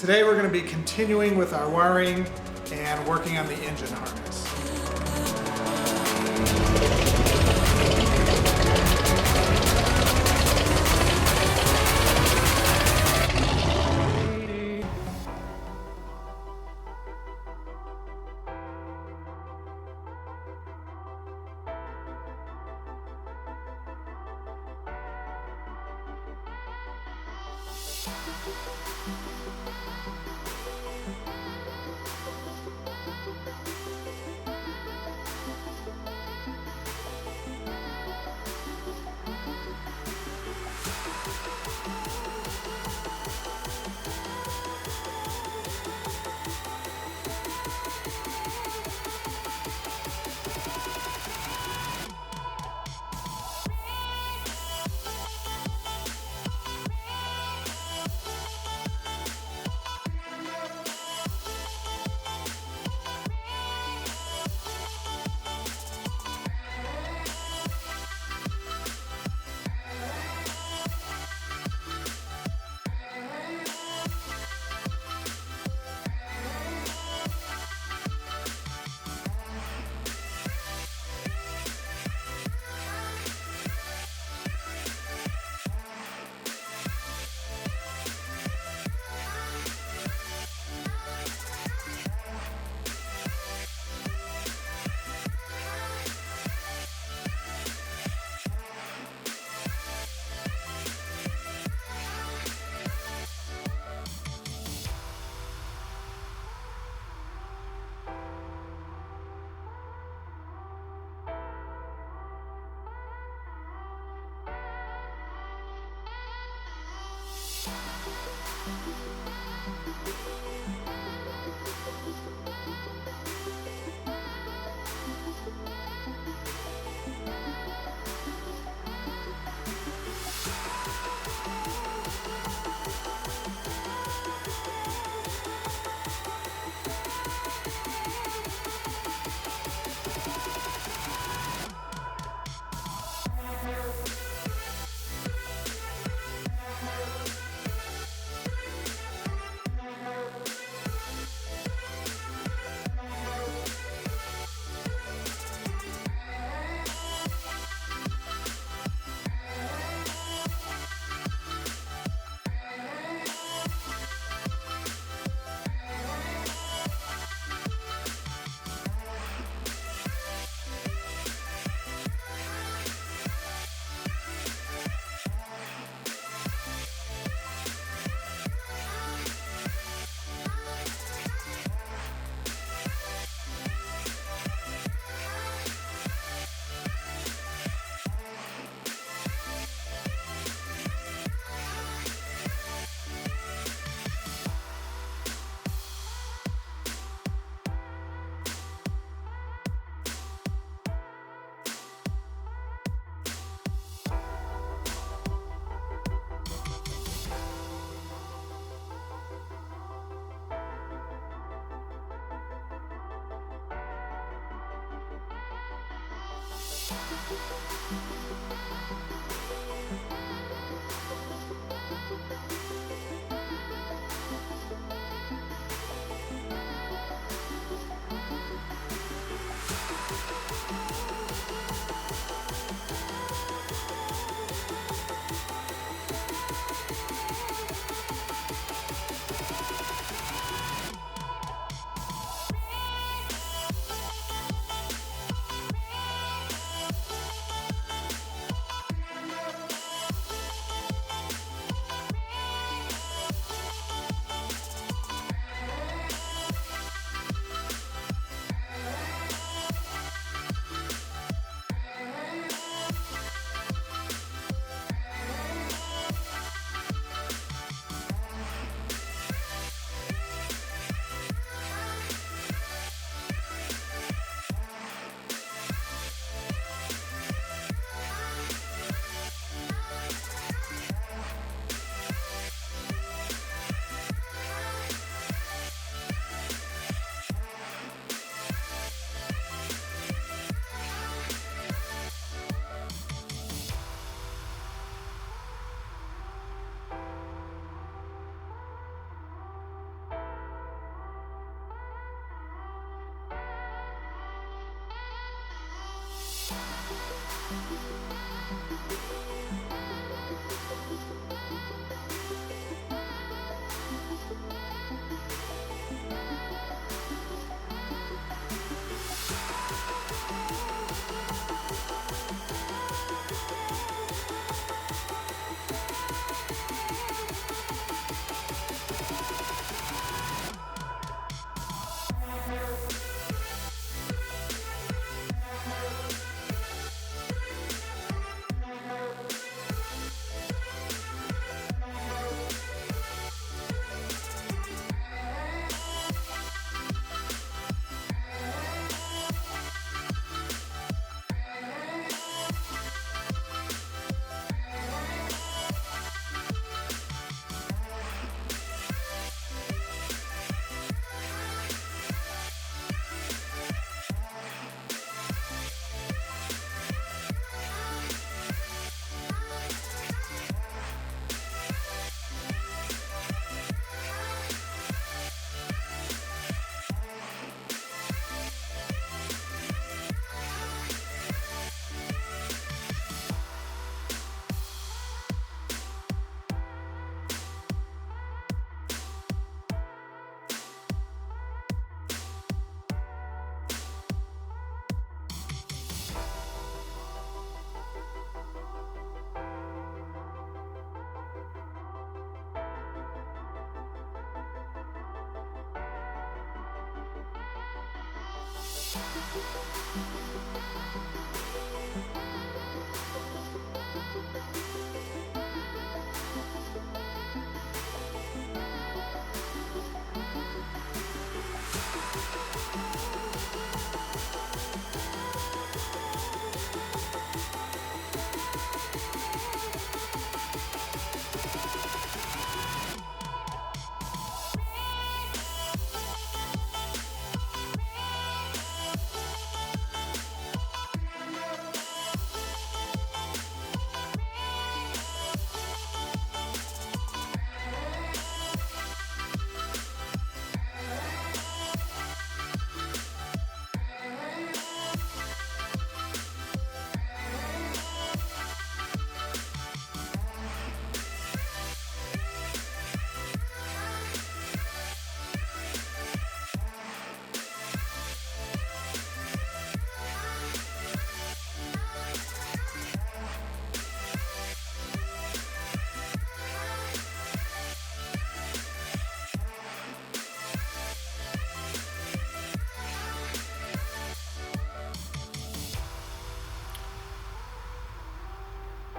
Today we're going to be continuing with our wiring and working on the engine harness.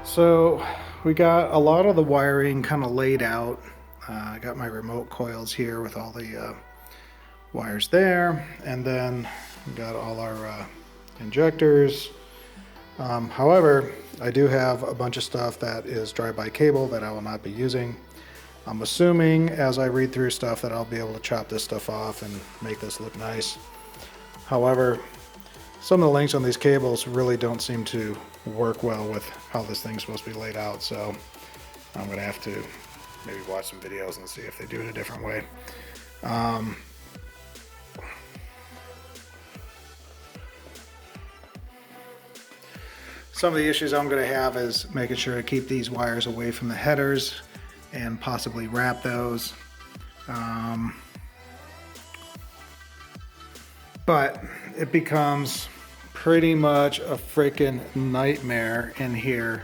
So we got a lot of the wiring kind of laid out. I got my remote coils here with all the wires there, and then we got all our injectors. However, I do have a bunch of stuff that is drive-by cable that I will not be using. I'm assuming as I read through stuff that I'll be able to chop this stuff off and make this look nice. However, some of the links on these cables really don't seem to work well with how this thing's supposed to be laid out, so I'm gonna have to maybe watch some videos and see if they do it a different way. Some of the issues I'm gonna have is making sure to keep these wires away from the headers and possibly wrap those. But it becomes pretty much a freaking nightmare in here.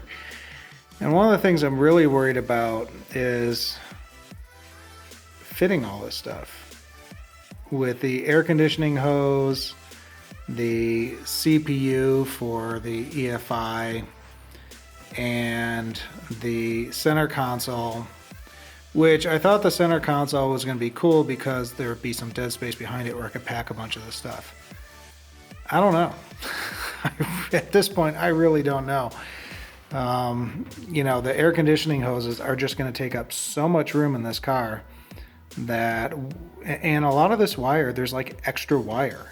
And one of the things I'm really worried about is fitting all this stuff. With the air conditioning hose, the CPU for the EFI, and the center console, which I thought the center console was going to be cool because there would be some dead space behind it where I could pack a bunch of this stuff. I don't know. At this point, I really don't know. You know, the air conditioning hoses are just going to take up so much room in this car that, and a lot of this wire, there's like extra wire,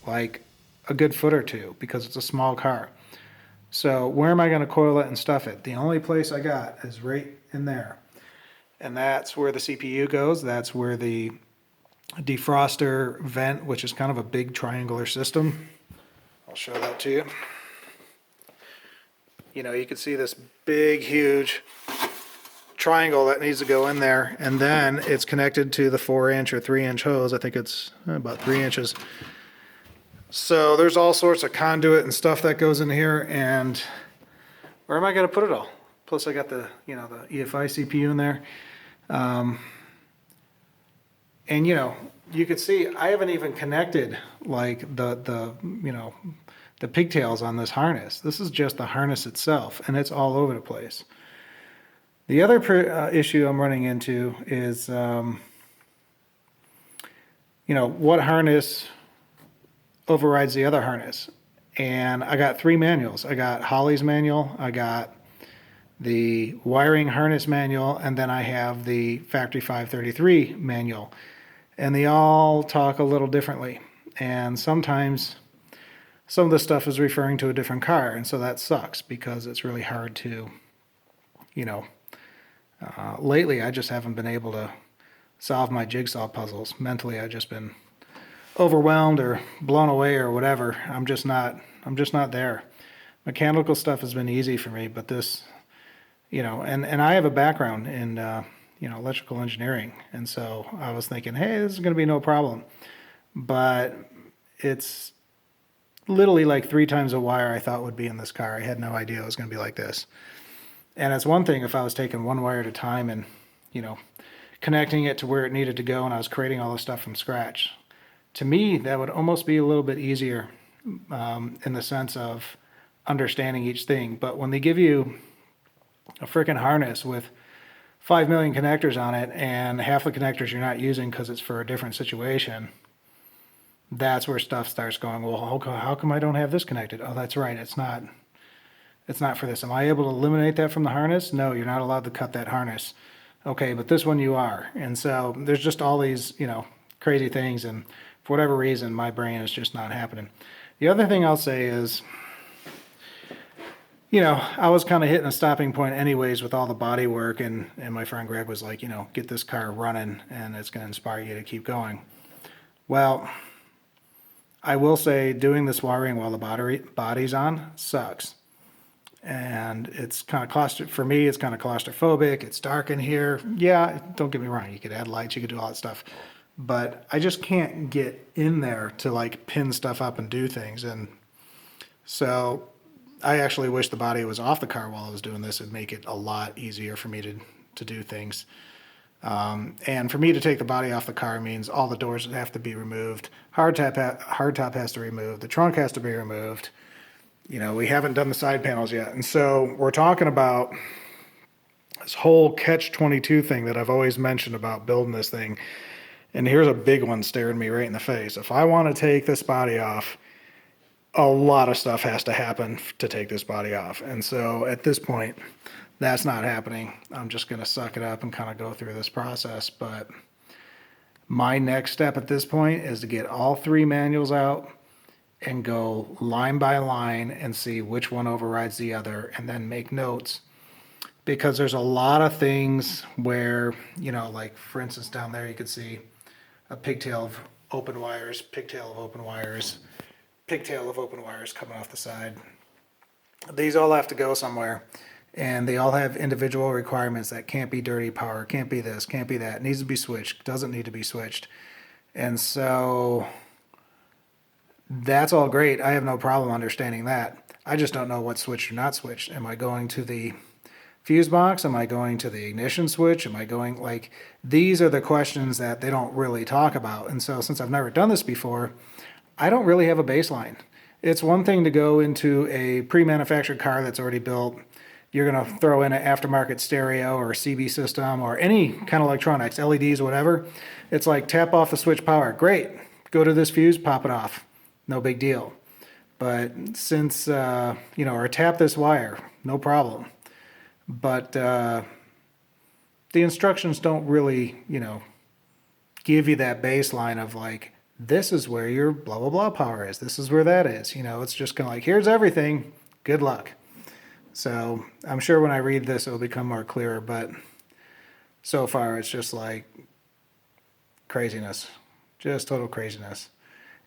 like a good foot or two, because it's a small car. So where am I going to coil it and stuff it? The only place I got is right in there. And that's where the CPU goes. That's where the defroster vent, which is kind of a big triangular system. I'll show that to you. You know, you can see this big, huge triangle that needs to go in there, and then it's connected to the 4-inch or 3-inch hose. I think it's about 3 inches. So there's all sorts of conduit and stuff that goes in here, and where am I going to put it all? Plus I got the, the EFI CPU in there. And you could see I haven't even connected like the pigtails on this harness. This is just the harness itself, and it's all over the place. The other issue I'm running into is, what harness overrides the other harness. And I got 3 manuals. I got Holley's manual, I got the wiring harness manual, and then I have the Factory 533 manual. And they all talk a little differently. And sometimes some of the stuff is referring to a different car, and so that sucks because it's really hard to, lately I just haven't been able to solve my jigsaw puzzles. Mentally, I've just been overwhelmed or blown away or whatever. I'm just not there. Mechanical stuff has been easy for me, but this, and I have a background in, electrical engineering. And so I was thinking, hey, this is going to be no problem. But it's literally like 3 times the wire I thought would be in this car. I had no idea it was going to be like this. And it's one thing if I was taking one wire at a time and, connecting it to where it needed to go, and I was creating all this stuff from scratch. To me, that would almost be a little bit easier in the sense of understanding each thing. But when they give you a freaking harness with 5 million connectors on it, and half the connectors you're not using because it's for a different situation, that's where stuff starts going, well, how come I don't have this connected? Oh, that's right, it's not for this. Am I able to eliminate that from the harness? No, you're not allowed to cut that harness. Okay, but this one you are. And so there's just all these, crazy things, and for whatever reason, my brain is just not happening. The other thing I'll say is, I was kind of hitting a stopping point anyways with all the body work, and my friend Greg was like, get this car running and it's going to inspire you to keep going. Well, I will say doing this wiring while the body's on sucks. And it's kind of for me, it's kind of claustrophobic. It's dark in here. Yeah, don't get me wrong. You could add lights, you could do all that stuff. But I just can't get in there to like pin stuff up and do things. And so I actually wish the body was off the car while I was doing this. It'd make it a lot easier for me to do things. And for me to take the body off the car means all the doors have to be removed. Hardtop has to be removed. The trunk has to be removed. We haven't done the side panels yet. And so we're talking about this whole catch-22 thing that I've always mentioned about building this thing. And here's a big one staring me right in the face. If I want to take this body off, a lot of stuff has to happen to take this body off. And so at this point, that's not happening. I'm just going to suck it up and kind of go through this process. But my next step at this point is to get all 3 manuals out and go line by line and see which one overrides the other, and then make notes. Because there's a lot of things where, like for instance down there you could see a pigtail of open wires, pigtail of open wires, pigtail of open wires coming off the side. These all have to go somewhere, and they all have individual requirements that can't be dirty power, can't be this, can't be that, it needs to be switched, doesn't need to be switched. And so that's all great. I have no problem understanding that. I just don't know what's switched or not switched. Am I going to the fuse box? Am I going to the ignition switch? Am I going, these are the questions that they don't really talk about. And so since I've never done this before, I don't really have a baseline. It's one thing to go into a pre-manufactured car that's already built. You're going to throw in an aftermarket stereo or a CB system or any kind of electronics, LEDs, whatever. It's like tap off the switch power. Great. Go to this fuse, pop it off. No big deal. But since, or tap this wire, no problem. But the instructions don't really, give you that baseline of like, this is where your blah, blah, blah power is. This is where that is. It's just kind of like, here's everything. Good luck. So I'm sure when I read this, it'll become more clearer. But so far, it's just like craziness. Just total craziness.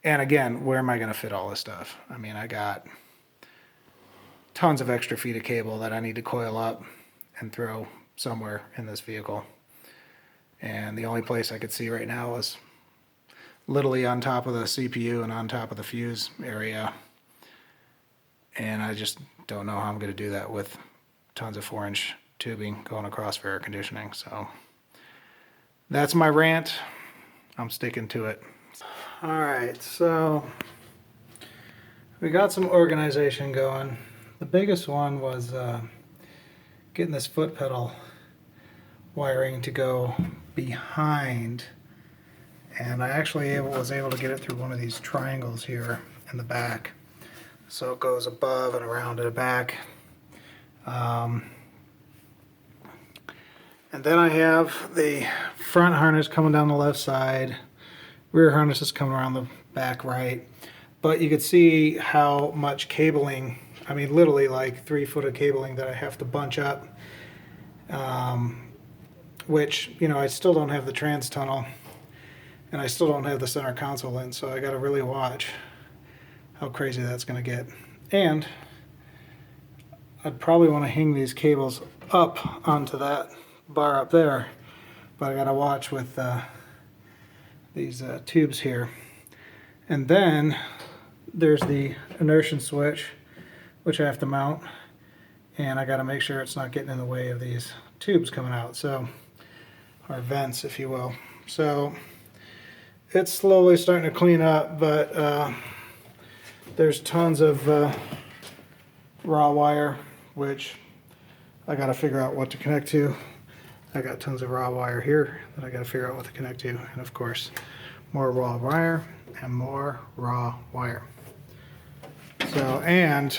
And again, where am I going to fit all this stuff? I mean, I got tons of extra feet of cable that I need to coil up and throw somewhere in this vehicle. And the only place I could see right now is literally on top of the CPU and on top of the fuse area. And I just don't know how I'm going to do that with tons of 4-inch tubing going across for air conditioning. So that's my rant. I'm sticking to it. All right, so we got some organization going. The biggest one was getting this foot pedal wiring to go behind, and I actually was able to get it through one of these triangles here in the back, so it goes above and around to the back. And then I have the front harness coming down the left side, rear harness is coming around the back right, but you could see how much cabling, I mean literally like 3 foot of cabling that I have to bunch up, which, you know, I still don't have the trans tunnel and I still don't have the center console in, so I got to really watch how crazy that's going to get. And I'd probably want to hang these cables up onto that bar up there, but I got to watch with these tubes here. And then there's the inertia switch, which I have to mount, and I got to make sure it's not getting in the way of these tubes coming out, so, or vents if you will. So it's slowly starting to clean up, but there's tons of raw wire, which I got to figure out what to connect to. I got tons of raw wire here that I got to figure out what to connect to, and of course more raw wire and more raw wire. So, and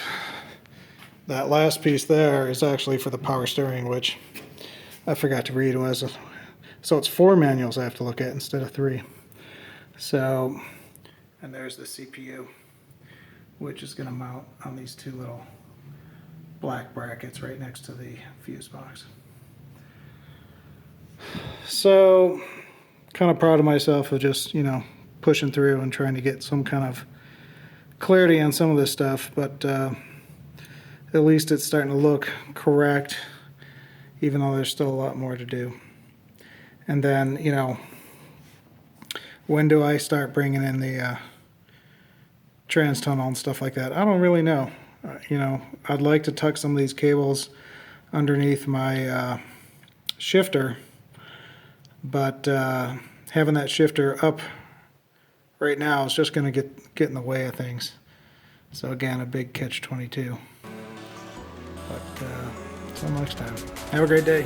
that last piece there is actually for the power steering, which I forgot to read. So it's 4 manuals I have to look at instead of 3. So, and there's the CPU, which is going to mount on these 2 little black brackets right next to the fuse box. So, kind of proud of myself of just, you know, pushing through and trying to get some kind of clarity on some of this stuff, but at least it's starting to look correct, even though there's still a lot more to do. And then, you know, when do I start bringing in the trans tunnel and stuff like that? I don't really know. You know, I'd like to tuck some of these cables underneath my shifter, but having that shifter up right now is just going to get in the way of things. So again, a big catch-22. But until next time, have a great day.